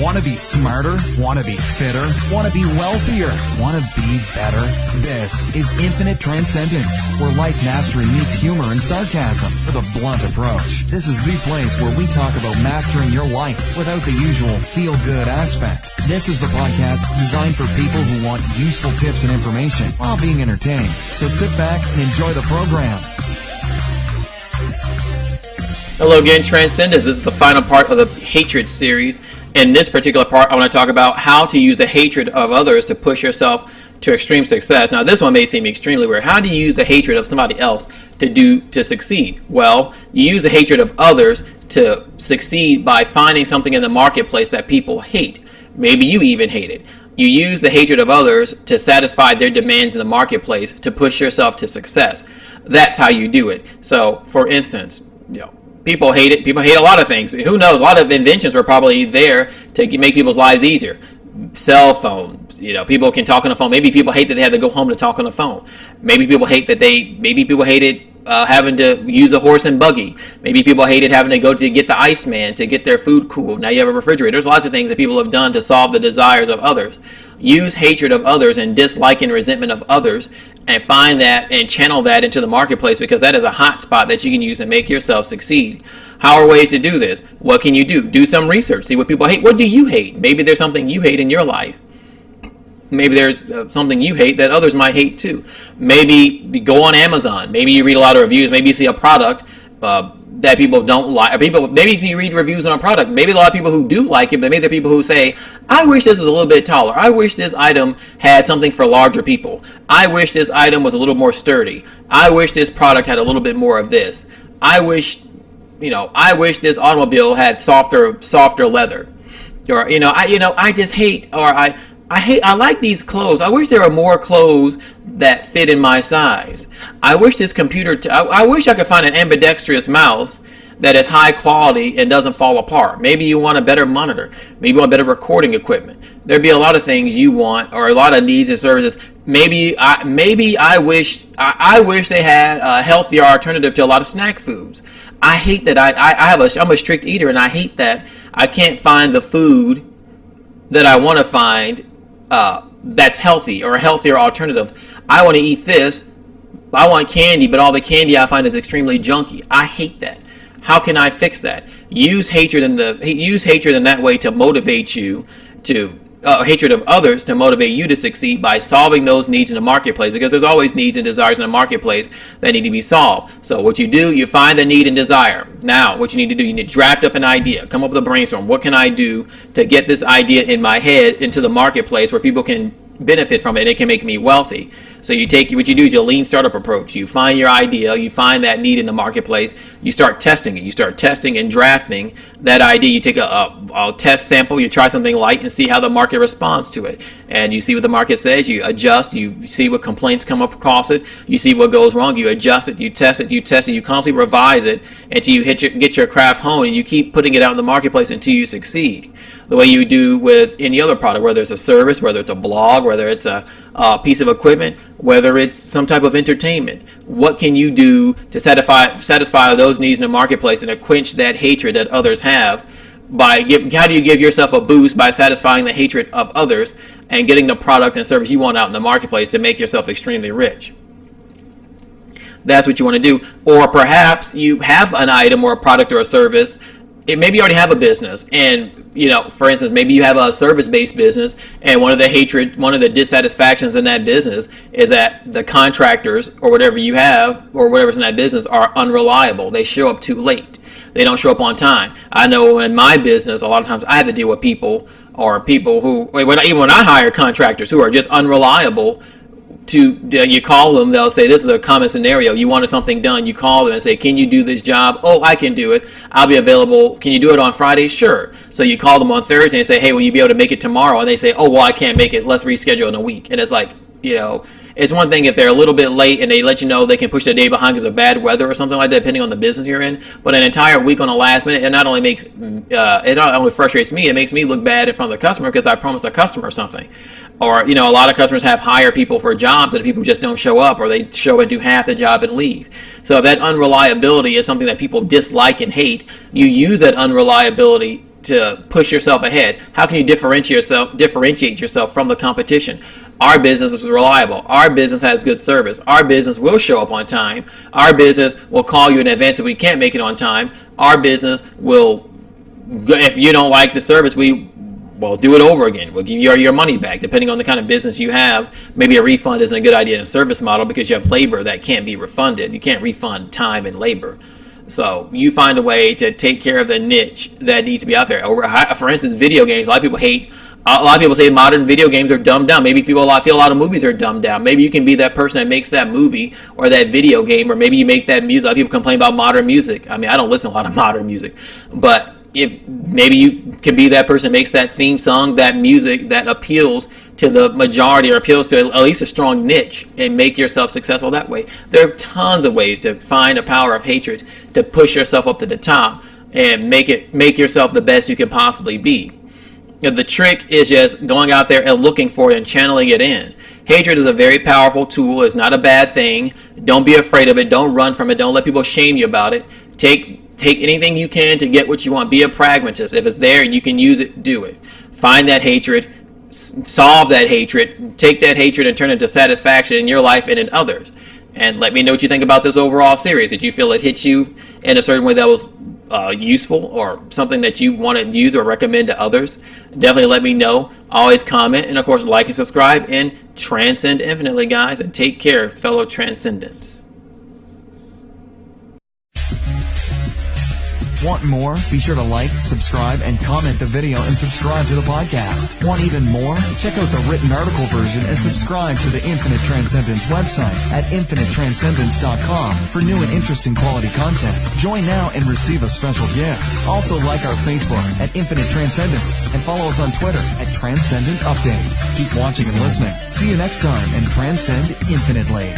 Want to be smarter? Want to be fitter? Want to be wealthier? Want to be better? This is Infinite Transcendence, where life mastery meets humor and sarcasm with a blunt approach. This is the place where we talk about mastering your life without the usual feel-good aspect. This is the podcast designed for people who want useful tips and information while being entertained. So sit back and enjoy the program. Hello again, Transcendence. This is the final part of the hatred series. In this particular part, I want to talk about how to use the hatred of others to push yourself to extreme success. Now, this one may seem extremely weird. How do you use the hatred of somebody else to succeed? Well, you use the hatred of others to succeed by finding something in the marketplace that people hate. Maybe you even hate it. You use the hatred of others to satisfy their demands in the marketplace to push yourself to success. That's how you do it. So, for instance, people hate it. People hate a lot of things. Who knows? A lot of inventions were probably there to make people's lives easier. Cell phones. People can talk on the phone. Maybe people hate that they had to go home to talk on the phone. Maybe people hate that people hated having to use a horse and buggy. Maybe people hated having to go to get the Iceman to get their food cooled. Now you have a refrigerator. There's lots of things that people have done to solve the desires of others. Use hatred of others and dislike and resentment of others and find that and channel that into the marketplace, because that is a hot spot that you can use and make yourself succeed. How are ways to do this? What can you do? Do some research. See what people hate. What do you hate? Maybe there's something you hate in your life. Maybe there's something you hate that others might hate too. Maybe go on Amazon. Maybe you read a lot of reviews. Maybe you see a product that people don't like. Maybe you read reviews on a product. Maybe a lot of people who do like it, but maybe there are people who say, I wish this was a little bit taller. I wish this item had something for larger people. I wish this item was a little more sturdy. I wish this product had a little bit more of this. I wish this automobile had softer leather. Or, I just hate, or I like these clothes. I wish there were more clothes that fit in my size. I wish this computer, I wish I could find an ambidextrous mouse that is high quality and doesn't fall apart. Maybe you want a better monitor. Maybe you want better recording equipment. There'd be a lot of things you want, or a lot of needs and services. Maybe I wish they had a healthier alternative to a lot of snack foods. I hate that I'm a strict eater, and I hate that I can't find the food that I want to find that's healthy, or a healthier alternative. I want to eat this. I want candy, but all the candy I find is extremely junky. I hate that. How can I fix that? Use hatred in that way to motivate you to hatred of others to motivate you to succeed by solving those needs in the marketplace, because there's always needs and desires in the marketplace that need to be solved. So what you do, you find the need and desire. Now, what you need to do, you need to draft up an idea, come up with a brainstorm. What can I do to get this idea in my head into the marketplace where people can benefit from it and it can make me wealthy? So what you do is your lean startup approach. You find your idea, you find that need in the marketplace, you start testing it. You start testing and drafting that idea. You take a test sample, you try something light and see how the market responds to it. And you see what the market says, you adjust, you see what complaints come up across it, you see what goes wrong, you adjust it, you test it, you constantly revise it until you get your craft honed, and you keep putting it out in the marketplace until you succeed. The way you do with any other product, whether it's a service, whether it's a blog, whether it's a piece of equipment, whether it's some type of entertainment. What can you do to satisfy those needs in the marketplace and to quench that hatred that others have? How do you give yourself a boost by satisfying the hatred of others and getting the product and service you want out in the marketplace to make yourself extremely rich? That's what you want to do. Or perhaps you have an item or a product or a service. Maybe you already have a business, and for instance, maybe you have a service-based business, and one of the dissatisfactions in that business is that the contractors or whatever you have or whatever's in that business are unreliable. They show up too late. They don't show up on time. I know in my business, a lot of times I have to deal with people who, even when I hire contractors who are just unreliable. You call them, they'll say, this is a common scenario. You wanted something done, you call them and say, can you do this job? Oh, I can do it. I'll be available. Can you do it on Friday? Sure. So you call them on Thursday and say, hey, will you be able to make it tomorrow? And they say, oh, well, I can't make it. Let's reschedule in a week. And it's like, it's one thing if they're a little bit late and they let you know they can push the day behind because of bad weather or something like that, depending on the business you're in. But an entire week on the last minute, it not only frustrates me, it makes me look bad in front of the customer because I promised the customer something. Or, a lot of customers hire people for jobs that people just don't show up, or they show and do half the job and leave. So if that unreliability is something that people dislike and hate, you use that unreliability to push yourself ahead? How can you differentiate yourself from the competition? Our business is reliable. Our business has good service. Our business will show up on time. Our business will call you in advance if we can't make it on time. Our business will, if you don't like the service, we'll do it over again. We'll give you your money back, depending on the kind of business you have. Maybe a refund isn't a good idea in a service model because you have labor that can't be refunded. You can't refund time and labor. So you find a way to take care of the niche that needs to be out there. For instance, video games. A lot of people say modern video games are dumbed down. Maybe feel a lot of movies are dumbed down. Maybe you can be that person that makes that movie or that video game, or maybe you make that music. A lot of people complain about modern music. I mean, I don't listen to a lot of modern music, but if maybe you can be that person that makes that theme song, that music that appeals to the majority or appeals to at least a strong niche, and make yourself successful that way. There are tons of ways to find a power of hatred to push yourself up to the top and make yourself the best you can possibly be. The trick is just going out there and looking for it and channeling it in. Hatred is a very powerful tool. It's not a bad thing. Don't be afraid of it. Don't run from it. Don't let people shame you about it. Take anything you can to get what you want. Be a pragmatist. If it's there and you can use it, do it. Find that hatred. Solve that hatred. Take that hatred and turn it into satisfaction in your life and in others. And let me know what you think about this overall series. Did you feel it hit you in a certain way that was useful, or something that you want to use or recommend to others? Definitely let me know. Always comment, and of course like and subscribe, and transcend infinitely, guys, and take care, fellow transcendents. Want more? Be sure to like, subscribe, and comment the video, and subscribe to the podcast. Want even more? Check out the written article version and subscribe to the Infinite Transcendence website at infinitetranscendence.com for new and interesting quality content. Join now and receive a special gift. Also like our Facebook at Infinite Transcendence, and follow us on Twitter at Transcendent Updates. Keep watching and listening. See you next time, and transcend infinitely.